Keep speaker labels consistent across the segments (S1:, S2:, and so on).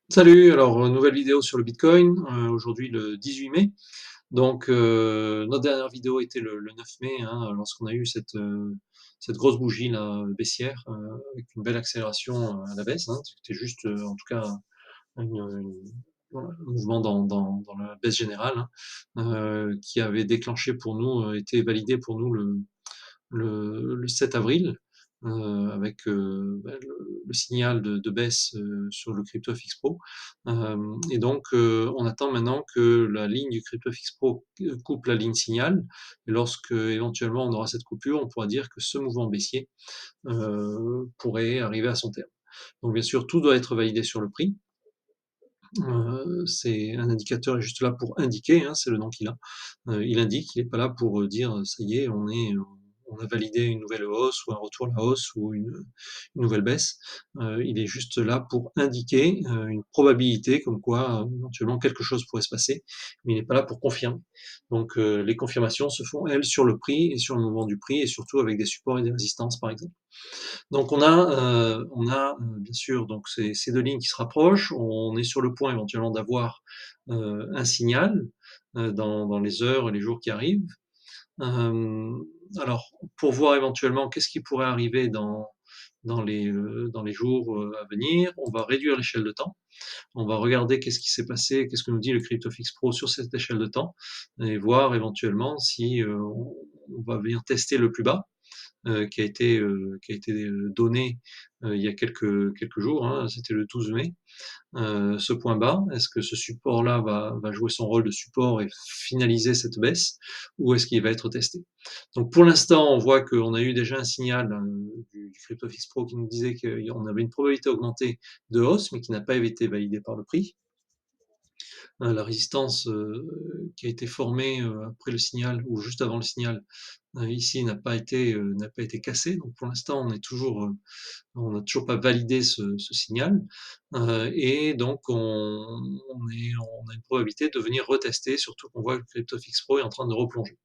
S1: Salut, alors nouvelle vidéo sur le Bitcoin, aujourd'hui le 18 mai. Donc notre dernière vidéo était le 9 mai, hein, lorsqu'on a eu cette grosse bougie là, baissière, avec une belle accélération, à la baisse, hein. C'était juste, en tout cas une voilà, un mouvement dans la baisse générale, hein, qui avait déclenché pour nous, été validé pour nous le 7 avril, avec le signal de baisse sur le CryptoFX Pro. Et donc, on attend maintenant que la ligne du CryptoFX Pro coupe la ligne signal. Et lorsque éventuellement on aura cette coupure, on pourra dire que ce mouvement baissier pourrait arriver à son terme. Donc, bien sûr, tout doit être validé sur le prix. C'est un indicateur est juste là pour indiquer, hein, c'est le nom qu'il a. Il indique, il n'est pas là pour dire ça y est, on a validé une nouvelle hausse ou un retour à la hausse ou une nouvelle baisse. Il est juste là pour indiquer une probabilité comme quoi éventuellement quelque chose pourrait se passer, mais il n'est pas là pour confirmer. Donc les confirmations se font, elles, sur le prix et sur le mouvement du prix et surtout avec des supports et des résistances, par exemple. Donc bien sûr donc ces 2 lignes qui se rapprochent. On est sur le point éventuellement d'avoir, un signal, dans les heures et les jours qui arrivent. Hem, alors pour voir éventuellement qu'est-ce qui pourrait arriver dans les jours, à venir, on va réduire l'échelle de temps. On va regarder qu'est-ce qui s'est passé, qu'est-ce que nous dit le CryptoFix Pro sur cette échelle de temps et voir éventuellement si, on va venir tester le plus bas qui a été donné il y a quelques jours, hein, c'était le 12 mai. Ce point bas, est-ce que ce support-là va jouer son rôle de support et finaliser cette baisse, ou est-ce qu'il va être testé? Donc pour l'instant, on voit qu'on a eu déjà un signal du CryptoFix Pro qui nous disait qu'on avait une probabilité augmentée de hausse, mais qui n'a pas été validée par le prix. La résistance qui a été formée après le signal ou juste avant le signal ici n'a pas été cassée. Donc pour l'instant, on n'a toujours pas validé ce signal et donc on a une probabilité de venir retester, surtout qu'on voit que le CryptoFix Pro est en train de replonger.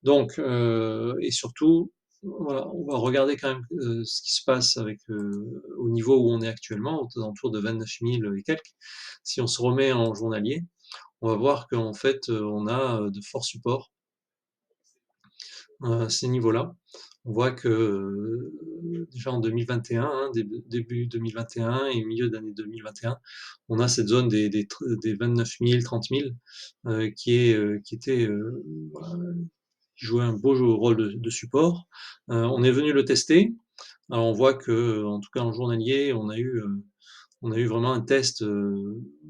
S1: Donc et surtout, voilà, on va regarder quand même ce qui se passe avec au niveau où on est actuellement, aux alentours de 29 000 et quelques. Si on se remet en journalier, on va voir qu'en fait, on a de forts supports à ces niveaux-là. On voit que déjà en 2021, hein, début 2021 et milieu d'année 2021, on a cette zone des 29 000, 30 000 qui était voilà, qui jouait un beau rôle de support. On est venu le tester. Alors on voit que, en tout cas en journalier, on a eu vraiment un test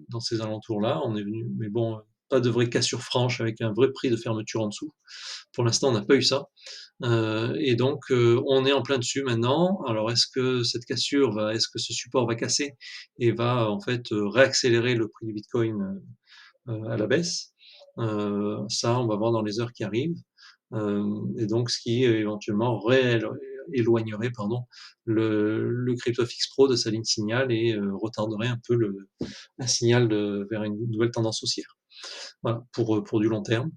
S1: dans ces alentours-là. On est venu, mais bon, pas de vraie cassure franche avec un vrai prix de fermeture en dessous. Pour l'instant, on n'a pas eu ça. Et donc, on est en plein dessus maintenant. Alors, est-ce que ce support va casser et va en fait réaccélérer le prix du Bitcoin à la baisse? Ça, on va voir dans les heures qui arrivent. Et donc, ce qui éventuellement éloignerait pardon, le CryptoFix Pro de sa ligne signal et retarderait un peu un signal vers une nouvelle tendance haussière. Voilà, pour du long terme,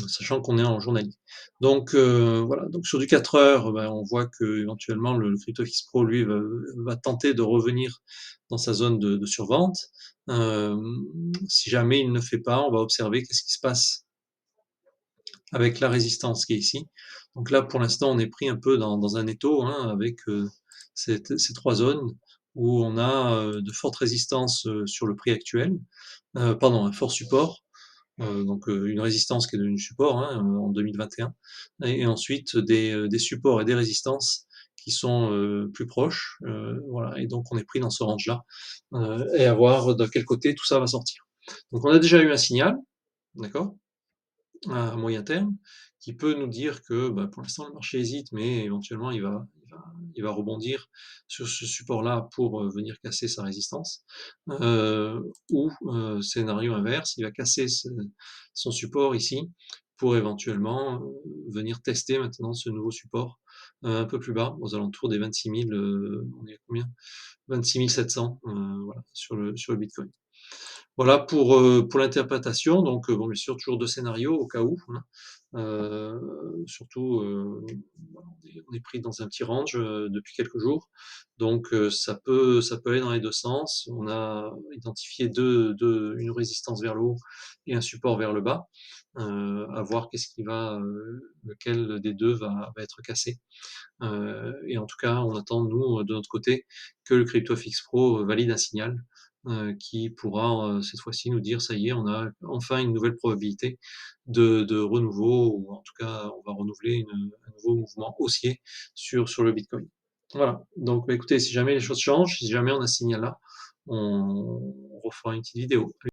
S1: sachant qu'on est en journalier. Donc voilà, donc sur du 4 heures, ben, on voit que éventuellement le CryptoFix Pro, lui, va tenter de revenir dans sa zone de survente. Si jamais il ne le fait pas, on va observer qu'est-ce qui se passe avec la résistance qui est ici. Donc là, pour l'instant, on est pris un peu dans un étau, hein, avec ces 3 zones où on a de fortes résistances sur le prix actuel, pardon, un fort support, donc une résistance qui est devenue support hein, en 2021, et ensuite des supports et des résistances qui sont plus proches, voilà, et donc on est pris dans ce range-là, et à voir de quel côté tout ça va sortir. Donc on a déjà eu un signal, d'accord, à moyen terme, qui peut nous dire que bah, pour l'instant le marché hésite, mais éventuellement il va rebondir sur ce support-là pour venir casser sa résistance. Ou scénario inverse, il va casser son support ici pour éventuellement venir tester maintenant ce nouveau support un peu plus bas, aux alentours des 26 000, on est à combien? 26 700 voilà, sur le Bitcoin. Voilà pour l'interprétation. Donc, bon, bien sûr, toujours 2 scénarios au cas où, hein. Surtout, on est pris dans un petit range, depuis quelques jours, donc ça peut aller dans les 2 sens. On a identifié une résistance vers le haut et un support vers le bas, à voir lequel des 2 va être cassé. Et en tout cas, on attend, nous, de notre côté, que le CryptoFix Pro valide un signal, qui pourra, cette fois-ci nous dire: «Ça y est, on a enfin une nouvelle probabilité de renouveau», ou en tout cas, on va renouveler un nouveau mouvement haussier sur le bitcoin. Voilà, donc bah, écoutez, si jamais les choses changent, si jamais on a ce signal-là, on refera une petite vidéo.